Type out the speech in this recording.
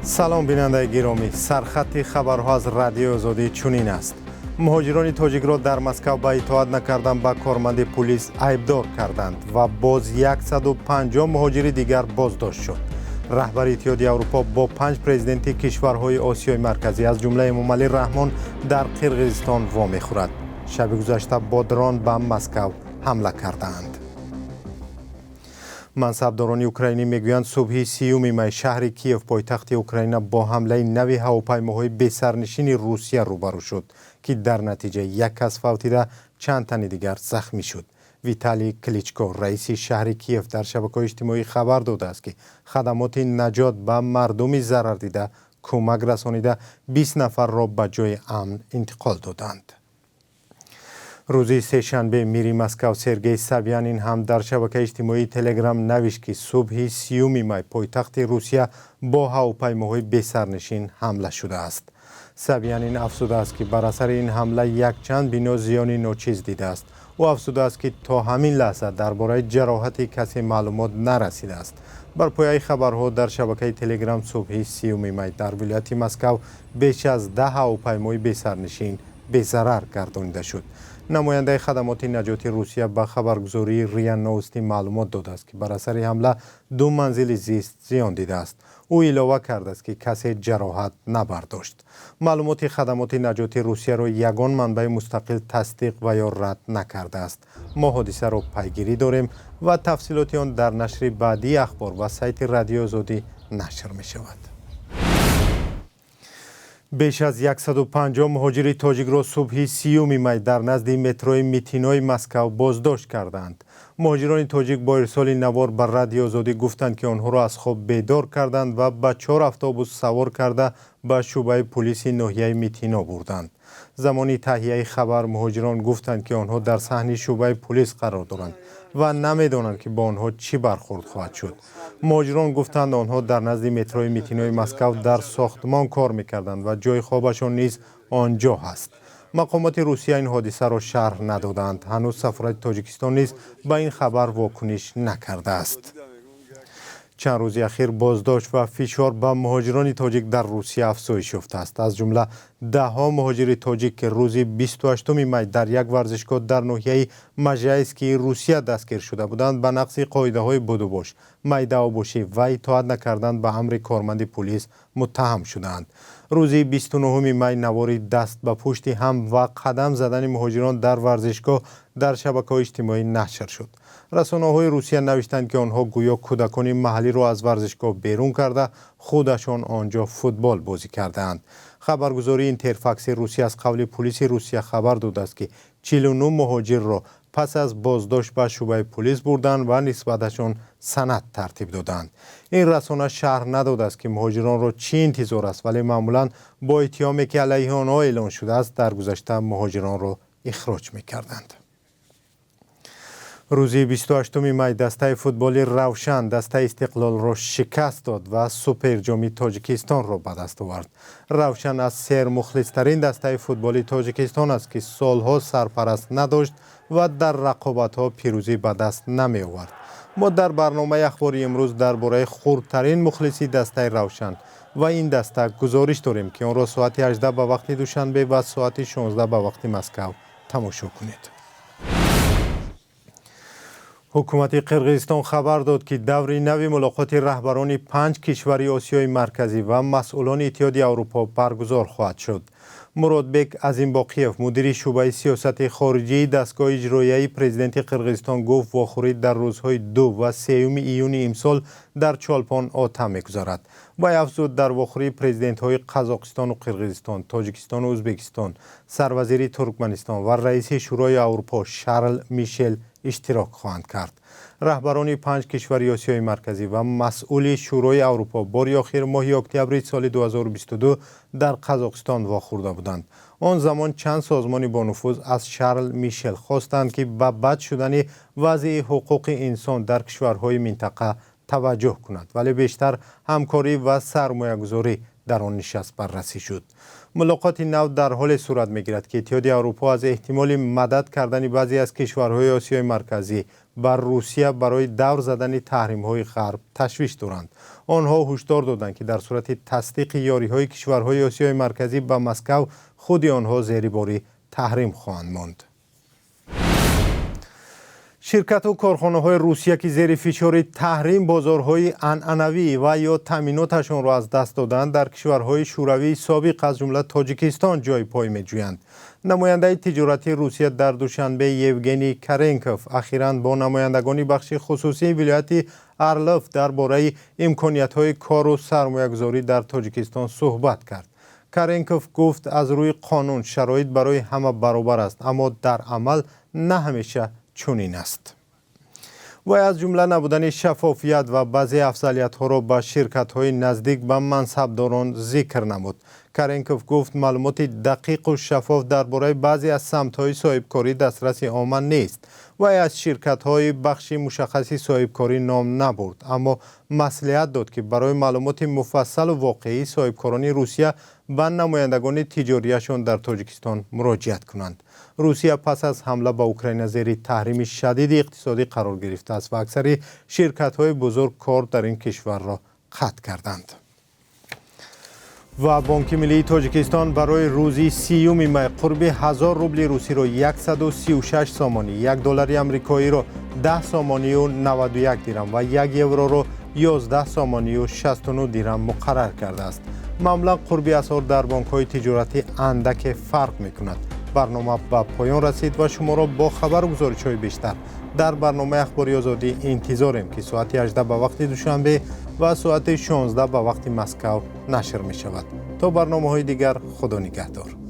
سلام بیننده گرامی، سرخط خبرها از رادیو آزادی چنین است. مهاجران تاجیک را در مسکو به اطاعت نکردن به کارمند پلیس عیبدار کردند و باز 150 مهاجر دیگر بازداشت شد. رهبر اتحادیه اروپا با 5 پرزیدنت کشورهای آسیای مرکزی از جمله امامعلی رحمان در قرقیزستان وا می‌خورد. شب گذشته با درون به مسکو حمله کردند. منصبداران اوکراینی میگویند صبح 30 می شهر کیف پایتخت اوکراین با حمله نوی هواپیماهای بی سرنشین روسیه روبرو شد که در نتیجه یک کس فوت دیده، چند تن دیگر زخمی شد. ویتالی کلیچکو رئیس شهر کیف در شبکه‌های اجتماعی خبر داده است که خدمات نجات به مردم ضرر دیده کمک رسانیده 20 نفر را به جای امن انتقال دادند. روز سه‌شنبه میری مسکو سرگئی سابیانین هم در شبکه اجتماعی تلگرام نوشت که صبح 30 می پایتخت روسیه با هواپیماهای بی سرنشین حمله شده است. سابیانین افزوده است که بر اثر این حمله یک چند بنا زیانی ناچیز دیده است. او افزوده است که تا همین لحظه درباره جراحت کسی معلومات نرسیده است. بر پایه خبرها در شبکه تلگرام صبح 30 می در ولایت مسکو بیش از 10 هواپیمای بی سرنشین بی ضرر گردانیده شد. نماینده خدمات نجاتی روسیه به خبرگزاری ریا نوستی معلومات داده است که بر اثر حمله 2 منزل زیست زیان دیده است. او علاوه کرده است که کسی جراحت نبرداشت. معلومات خدمات نجاتی روسیه را یگان منبع مستقل تصدیق و یا رد نکرده است. ما حادثه را پیگیری داریم و تفصیلات آن در نشر بعدی اخبار و سایت رادیو آزادی نشر می شود. بیش از 150 مهاجر تاجیک را صبح 30 می در نزد متروی میتینای مسکو بازداشت کردند. مهاجران تاجیک با ارسال نوار بر رادیو آزادی گفتند که آنها را از خواب بیدار کردند و به 4 اتوبوس سوار کرده به شعبه پلیس ناحیه میتینا بردند. زمانی تهیه خبر مهاجران گفتند که آنها در صحن شعبه پلیس قرار دارند و نمیدانند که با آنها چی برخورد خواهد شد. مهاجران گفتند آنها در نزد متروی میتینای مسکو در ساختمان کار میکردند و جای خوابشان نیز آنجا هست. مقامات روسیه این حادثه را شرح ندادند. هنوز سفارت تاجیکستان نیز به این خبر واکنش نکرده است. چند روز اخیر بازداشت و فشار به مهاجران تاجیک در روسیه افزایش یافته است. از جمله 10 مهاجر تاجیک که روز 28 می در یک ورزشگاه در ناحیه مژایسکی روسیه دستگیر شده بودند به نقض قاعده‌های بدوباش، میده آبوشی و اطاعت نکردن به امر کارمند پلیس متهم شدند. روز 29 می نواری دست به پشت هم و قدم زدن مهاجران در ورزشگاه در شبکه‌های اجتماعی نشر شد. رسانه‌های روسیه نوشتند که آنها گویا کودکان محلی را از ورزشگاه بیرون کرده خودشان آنجا فوتبال بازی کردند. خبرگزاری اینترفاکس روسیه از قول پلیس روسیه خبر داده است که 49 مهاجر را پس از بازداشت به شعبه پلیس بردند و نسبتشان سند ترتیب دادند. این رسانه شرح نداده است که مهاجران را چی انتظار است، ولی معمولا با اتهامی که علیه آنها اعلان شده است در گذشته مهاجران را اخراج می‌کردند. روز 28 می دسته فوتبال روشن دسته استقلال را شکست داد و سوپر جام تاجیکستان را به دست آورد. روشن از سرمخلص‌ترین دسته فوتبال تاجیکستان است که سالها سرپرست نداشت و در رقابت‌ها پیروزی به دست نمی آورد. ما در برنامه اخباری امروز درباره خردترین مخلصی دسته روشن و این دسته گزارش داریم که آن را ساعت 18 به وقت دوشنبه و ساعت 16 به وقت مسکو تماشا کنید. حکومت قرقیزستان خبر داد که دور نوی ملاقات رهبران 5 کشور آسیای مرکزی و مسئولان اتحادیه اروپا برگزار خواهد شد. مرادبک عظیمباقیف مدیر شعبه سیاست خارجی دستگاه اجرایی پرزیدنت قرقیزستان گفت واخوری در روزهای 2 و 3 ایون امسال در چالپان آتش می‌گذارد. وی افزود در واخوری پرزیدنت‌های قزاقستان و قرقیزستان، تاجیکستان و ازبکستان، سروزیر ترکمنستان و رئیس شورای اروپا شارل میشل اشتراک خواهند کرد. رهبران 5 کشور آسیای مرکزی و مسئول شورای اروپا بار آخر ماه اکتبر سال 2022 در قزاقستان واخورده بودند. آن زمان چند سازمان با نفوذ از شارل میشل خواستند که به بد شدن وضع حقوق انسان در کشورهای منطقه توجه کند، ولی بیشتر همکاری و سرمایه‌گذاری در آن نشست بررسی شد. ملاقات نو در حال صورت می‌گیرد که اتحادیه اروپا از احتمال مدد کردن بعضی از کشورهای آسیای مرکزی بر روسیه برای دور زدن تحریم‌های غرب تشویش دارند. آنها هشدار دادند که در صورت تصدیق یاری‌های کشورهای آسیای مرکزی به مسکو خود آنها زیر بار تحریم خواهند ماند. شرکت و کارخانه‌های روسیه که زیر فشار تحریم بازارهای عنعنوی و یا تامیناتشان را از دست دادند در کشورهای شوروی سابق از جمله تاجیکستان جای پای می‌جویند. نماینده تجارتی روسیه در دوشنبه یوگنی کرنکوف اخیراً با نمایندگان بخش خصوصی ولایت ارلف درباره امکانیت‌های کار و سرمایه‌گذاری در تاجیکستان صحبت کرد. کرنکوف گفت از روی قانون شرایط برای همه برابر است، اما در عمل نه همیشه چنین است. و از جمله نبودن شفافیت و بعضی افضلیت‌ها را به شرکت‌های نزدیک به منصبداران ذکر نمود. کرنکوف گفت معلومات دقیق و شفاف درباره بعضی از سمت‌های صاحبکاری دسترس عامه نیست و از شرکت‌های بخش مشخصی صاحبکاری نام نبرد، اما مصلحت داد که برای معلومات مفصل و واقعی صاحبکاران روسیه به نمایندگان تجاریشان در تاجیکستان مراجعت کنند. روسیه پس از حمله به اوکراین زیر تحریم شدید اقتصادی قرار گرفته است و اکثر شرکت‌های بزرگ کار در این کشور را قطع کردند. و بانک ملی تاجیکستان برای روزی 30 می قرب 1000 روبل روسی را 136 سامانی، 1 دلار آمریکایی را 10 سامانی و 91 درهم و 1 یورو را 11 سامانی و 69 درهم مقرر کرده است. مبلغ قرب اسعار در بانک‌های تجارتی اندک فرق می‌کند. برنامه به پایان رسید و شما را با خبر و گزارش‌های بیشتر در برنامه اخباری آزادی انتظاریم که ساعت 18 به وقت دوشنبه و ساعت 16 به وقت مسکو نشر می شود. تا برنامه‌های دیگر، خدا نگهدار.